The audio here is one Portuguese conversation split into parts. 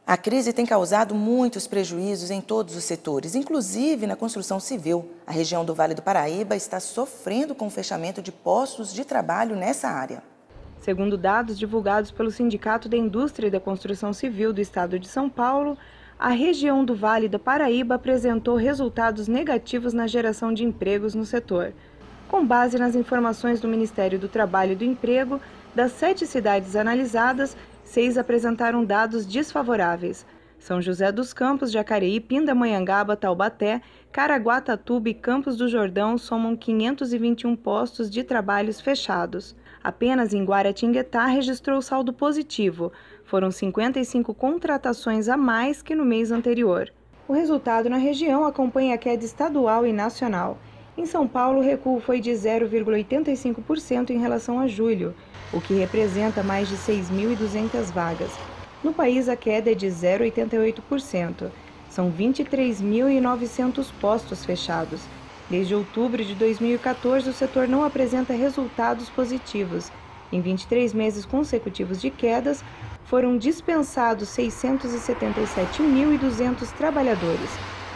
A crise tem causado muitos prejuízos em todos os setores, inclusive na construção civil. A região do Vale do Paraíba está sofrendo com o fechamento de postos de trabalho nessa área. Segundo dados divulgados pelo Sindicato da Indústria e da Construção Civil do Estado de São Paulo, a região do Vale do Paraíba apresentou resultados negativos na geração de empregos no setor. Com base nas informações do Ministério do Trabalho e do Emprego, das 7 cidades analisadas, 6 apresentaram dados desfavoráveis. São José dos Campos, Jacareí, Pindamonhangaba, Taubaté, Caraguatatuba e Campos do Jordão somam 521 postos de trabalhos fechados. Apenas em Guaratinguetá registrou saldo positivo. Foram 55 contratações a mais que no mês anterior. O resultado na região acompanha a queda estadual e nacional. Em São Paulo, o recuo foi de 0,85% em relação a julho, o que representa mais de 6.200 vagas. No país, a queda é de 0,88%. São 23.900 postos fechados. Desde outubro de 2014, o setor não apresenta resultados positivos. Em 23 meses consecutivos de quedas, foram dispensados 677.200 trabalhadores.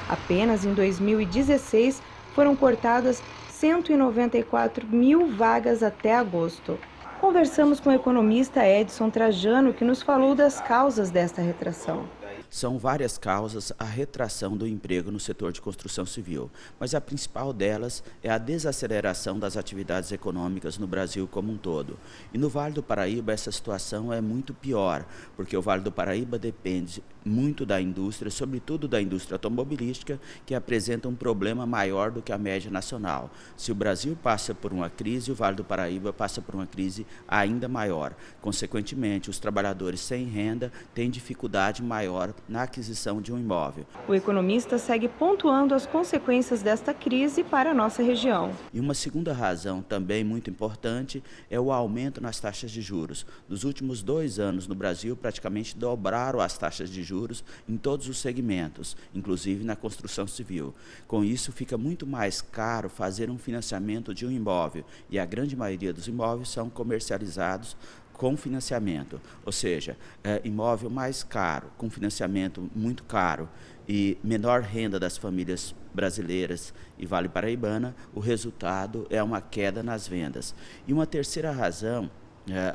Apenas em 2016, foram cortadas 194.000 vagas até agosto. Conversamos com o economista Edson Trajano, que nos falou das causas desta retração. São várias causas a retração do emprego no setor de construção civil, mas a principal delas é a desaceleração das atividades econômicas no Brasil como um todo. E no Vale do Paraíba essa situação é muito pior, porque o Vale do Paraíba depende muito da indústria, sobretudo da indústria automobilística, que apresenta um problema maior do que a média nacional. Se o Brasil passa por uma crise, o Vale do Paraíba passa por uma crise ainda maior. Consequentemente, os trabalhadores sem renda têm dificuldade maior na aquisição de um imóvel. O economista segue pontuando as consequências desta crise para a nossa região. E uma segunda razão também muito importante é o aumento nas taxas de juros. Nos últimos 2 anos no Brasil praticamente dobraram as taxas de juros em todos os segmentos, inclusive na construção civil. Com isso fica muito mais caro fazer um financiamento de um imóvel e a grande maioria dos imóveis são comercializados com financiamento, ou seja, imóvel mais caro, com financiamento muito caro e menor renda das famílias brasileiras e Vale Paraibana, o resultado é uma queda nas vendas. E uma terceira razão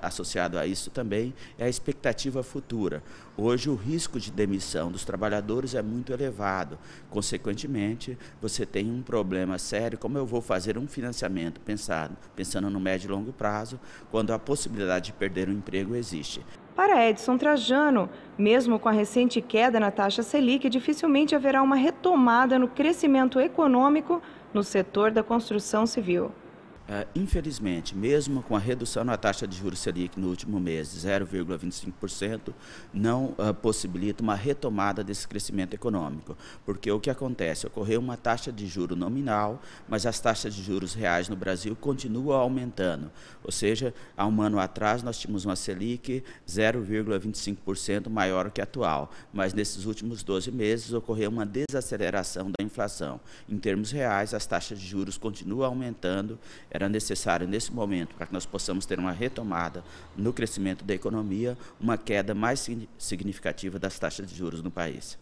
associado a isso também é a expectativa futura. Hoje o risco de demissão dos trabalhadores é muito elevado. Consequentemente, você tem um problema sério, como eu vou fazer um financiamento pensando no médio e longo prazo, quando a possibilidade de perder o emprego existe. Para Edson Trajano, mesmo com a recente queda na taxa Selic, dificilmente haverá uma retomada no crescimento econômico no setor da construção civil. Infelizmente, mesmo com a redução na taxa de juros Selic no último mês de 0,25%, não possibilita uma retomada desse crescimento econômico, porque o que acontece? Ocorreu uma taxa de juro nominal, mas as taxas de juros reais no Brasil continuam aumentando, ou seja, há um ano atrás nós tínhamos uma Selic 0,25% maior que a atual, mas nesses últimos 12 meses ocorreu uma desaceleração da inflação. Em termos reais, as taxas de juros continuam aumentando. Era necessário, nesse momento, para que nós possamos ter uma retomada no crescimento da economia, uma queda mais significativa das taxas de juros no país.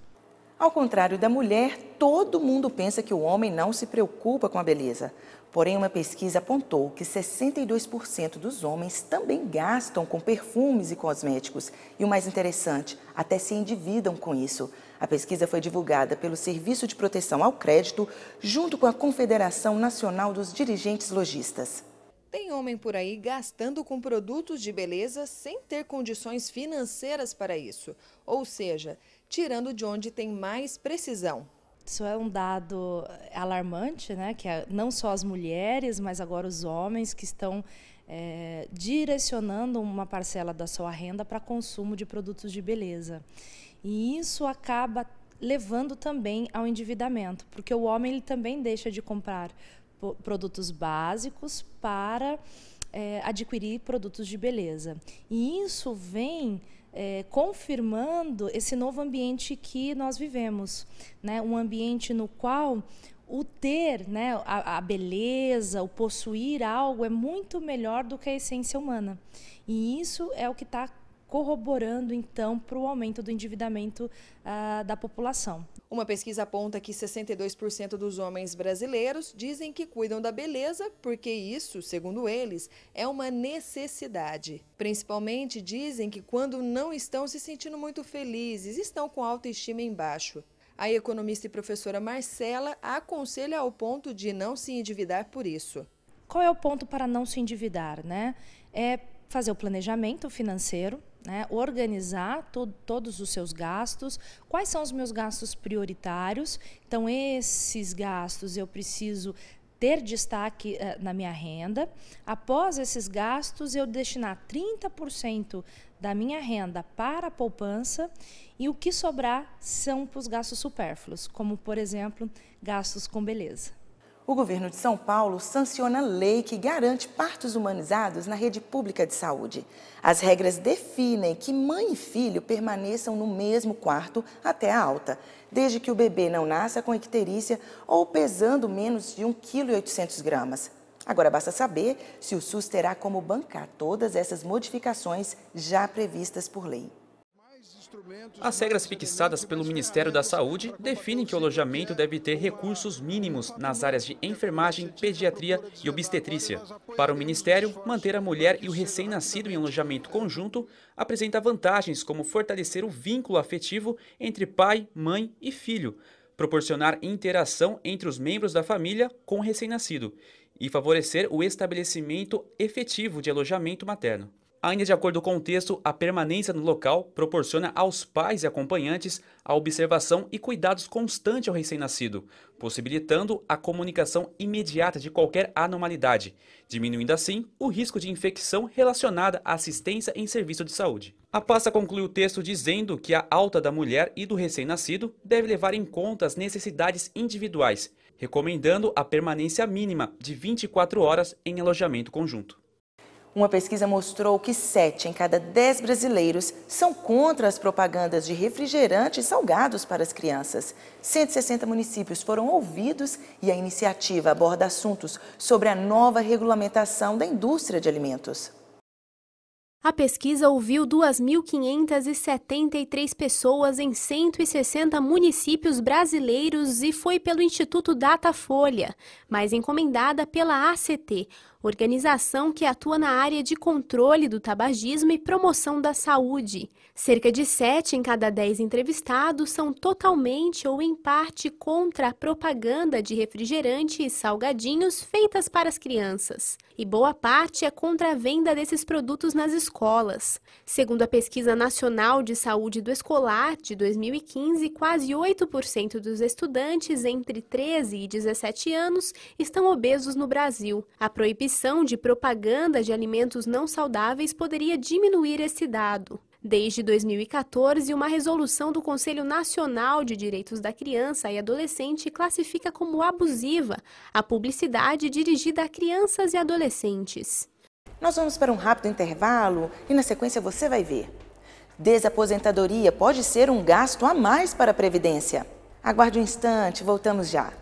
Ao contrário da mulher, todo mundo pensa que o homem não se preocupa com a beleza. Porém, uma pesquisa apontou que 62% dos homens também gastam com perfumes e cosméticos. E o mais interessante, até se endividam com isso. A pesquisa foi divulgada pelo Serviço de Proteção ao Crédito, junto com a Confederação Nacional dos Dirigentes Lojistas. Tem homem por aí gastando com produtos de beleza sem ter condições financeiras para isso. Ou seja, tirando de onde tem mais precisão. Isso é um dado alarmante, né? Que não só as mulheres, mas agora os homens que estão direcionando uma parcela da sua renda para consumo de produtos de beleza. E isso acaba levando também ao endividamento, porque o homem ele também deixa de comprar produtos básicos para adquirir produtos de beleza. E isso vem confirmando esse novo ambiente que nós vivemos, né? Um ambiente no qual o ter, né, a beleza, o possuir algo é muito melhor do que a essência humana. E isso é o que está corroborando então para o aumento do endividamento da população. Uma pesquisa aponta que 62% dos homens brasileiros dizem que cuidam da beleza porque isso, segundo eles, é uma necessidade. Principalmente dizem que quando não estão se sentindo muito felizes, estão com a autoestima em baixo. A economista e professora Marcela aconselha ao ponto de não se endividar por isso. Qual é o ponto para não se endividar, né? É fazer o planejamento financeiro, né? Organizar todos os seus gastos, quais são os meus gastos prioritários. Então, esses gastos eu preciso ter destaque na minha renda. Após esses gastos, eu destinar 30% da minha renda para a poupança e o que sobrar são para os gastos supérfluos, como, por exemplo, gastos com beleza. O governo de São Paulo sanciona a lei que garante partos humanizados na rede pública de saúde. As regras definem que mãe e filho permaneçam no mesmo quarto até a alta, desde que o bebê não nasça com icterícia ou pesando menos de 1,8 kg. Agora basta saber se o SUS terá como bancar todas essas modificações já previstas por lei. As regras fixadas pelo Ministério da Saúde definem que o alojamento deve ter recursos mínimos nas áreas de enfermagem, pediatria e obstetrícia. Para o Ministério, manter a mulher e o recém-nascido em alojamento conjunto apresenta vantagens como fortalecer o vínculo afetivo entre pai, mãe e filho, proporcionar interação entre os membros da família com o recém-nascido e favorecer o estabelecimento efetivo de alojamento materno. Ainda de acordo com o texto, a permanência no local proporciona aos pais e acompanhantes a observação e cuidados constantes ao recém-nascido, possibilitando a comunicação imediata de qualquer anormalidade, diminuindo assim o risco de infecção relacionada à assistência em serviço de saúde. A pasta conclui o texto dizendo que a alta da mulher e do recém-nascido deve levar em conta as necessidades individuais, recomendando a permanência mínima de 24 horas em alojamento conjunto. Uma pesquisa mostrou que 7 em cada 10 brasileiros são contra as propagandas de refrigerantes salgados para as crianças. 160 municípios foram ouvidos e a iniciativa aborda assuntos sobre a nova regulamentação da indústria de alimentos. A pesquisa ouviu 2.573 pessoas em 160 municípios brasileiros e foi pelo Instituto Datafolha, mas encomendada pela ACT, organização que atua na área de controle do tabagismo e promoção da saúde. Cerca de 7 em cada 10 entrevistados são totalmente ou em parte contra a propaganda de refrigerante e salgadinhos feitas para as crianças. E boa parte é contra a venda desses produtos nas escolas. Segundo a Pesquisa Nacional de Saúde do Escolar de 2015, quase 8% dos estudantes entre 13 e 17 anos estão obesos no Brasil. A proibição de propaganda de alimentos não saudáveis poderia diminuir esse dado. Desde 2014, uma resolução do Conselho Nacional de Direitos da Criança e Adolescente classifica como abusiva a publicidade dirigida a crianças e adolescentes. Nós vamos para um rápido intervalo e na sequência você vai ver. Desaposentadoria pode ser um gasto a mais para a Previdência. Aguarde um instante, voltamos já.